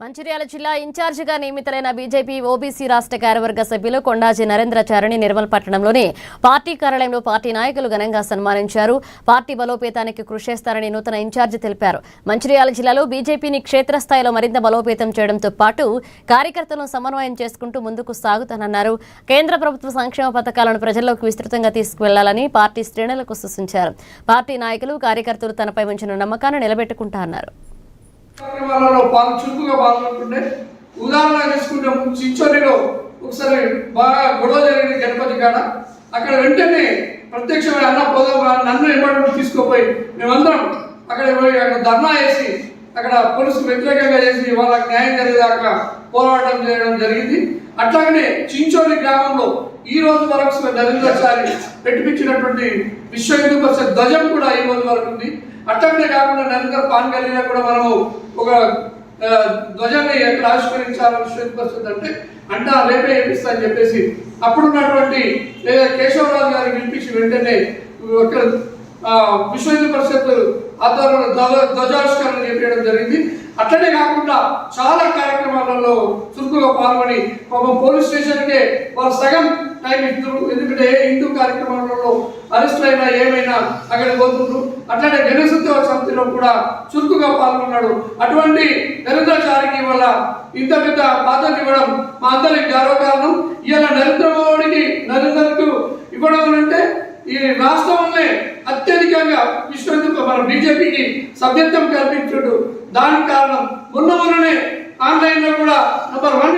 మంచిర్యాల జిల్లా ఇన్ఛార్జిగా నియమితులైన బీజేపీ ఓబీసీ రాష్ట్ర కార్యవర్గ సభ్యులు కొండాజీ నరేంద్రచారిని నిర్మల్ పట్టణంలోని పార్టీ కార్యాలయంలో పార్టీ నాయకులు ఘనంగా సన్మానించారు. పార్టీ బలోపేతానికి కృషి చేస్తారని నూతన ఇన్ఛార్జి తెలిపారు. మంచిర్యాల జిల్లాలో బీజేపీని క్షేత్రస్థాయిలో మరింత బలోపేతం చేయడంతో పాటు కార్యకర్తలను సమన్వయం చేసుకుంటూ ముందుకు సాగుతానన్నారు. కేంద్ర ప్రభుత్వ సంక్షేమ పథకాలను ప్రజల్లోకి విస్తృతంగా తీసుకువెళ్లాలని పార్టీ శ్రేణులకు సూచించారు. పార్టీ నాయకులు కార్యకర్తలు తనపై ఉంచిన నమ్మకాన్ని నిలబెట్టుకుంటారన్నారు. చురుకుగా పాల్గొంటుండే ఉదాహరణ తీసుకుంటే చించోలిలో ఒకసారి బాగా గొడవ జరిగింది గణపతి కాడ. అక్కడ వెంటనే ప్రత్యక్షమైన అన్న పోదాం నన్ను ఎమ్మడి తీసుకుపోయి మేమందరం అక్కడ ధర్నా చేసి అక్కడ పోలీసులు వ్యతిరేకంగా చేసి వాళ్ళకి న్యాయం జరిగేదాకా పోరాటం చేయడం జరిగింది. అట్లాగనే చించోలి గ్రామంలో ఈ రోజు వరకు నరేంద్రచారి పెట్టిపించినటువంటి విశ్వ హిందూ పరిషత్ ధ్వజం కూడా ఈ రోజు వరకు ఉంది. అట్లనే కాకుండా నరేంద్ర పాన్ గల్లీలో కూడా మనము ఒక ధ్వజాన్ని ఎక్కడ ఆవిష్కరించాలని విశ్వ హిందూ పరిషత్ అంటే రేపే చేపిస్తా అని చెప్పేసి అప్పుడున్నటువంటి లేదా కేశవరాజు గారిని పిలిపించి వెంటనే విశ్వ హిందూ పరిషత్ ఆధ్వర్యంలో ధ్వజావిష్కరణ చేపించడం జరిగింది. అట్లనే కాకుండా చాలా కార్యక్రమాలలో చురుకుగా పాల్గొని పోలీస్ స్టేషన్కే వాళ్ళు సగం టైం ఇస్తారు. ఎందుకంటే ఏ హిందూ కార్యక్రమాలలో అరెస్ట్ అయినా ఏమైనా అక్కడికి పోతుండ్రు. అట్లనే గణేశోత్సవ సమితిలో కూడా చురుకుగా పాల్గొన్నాడు. అటువంటి నరేంద్రచారికి వల్ల ఇంత పెద్ద బాధ్యత ఇవ్వడం మా అందరికి గర్వకారణం. ఇలా నరేంద్రకు ఇవ్వడం అంటే ఈ రాష్ట్రంలోనే అత్యధికంగా విశ్వ మన బీజేపీకి సభ్యత్వం కల్పించుడు. దానికి కారణం మొన్ననే ఆన్లైన్లో కూడా నంబర్ 1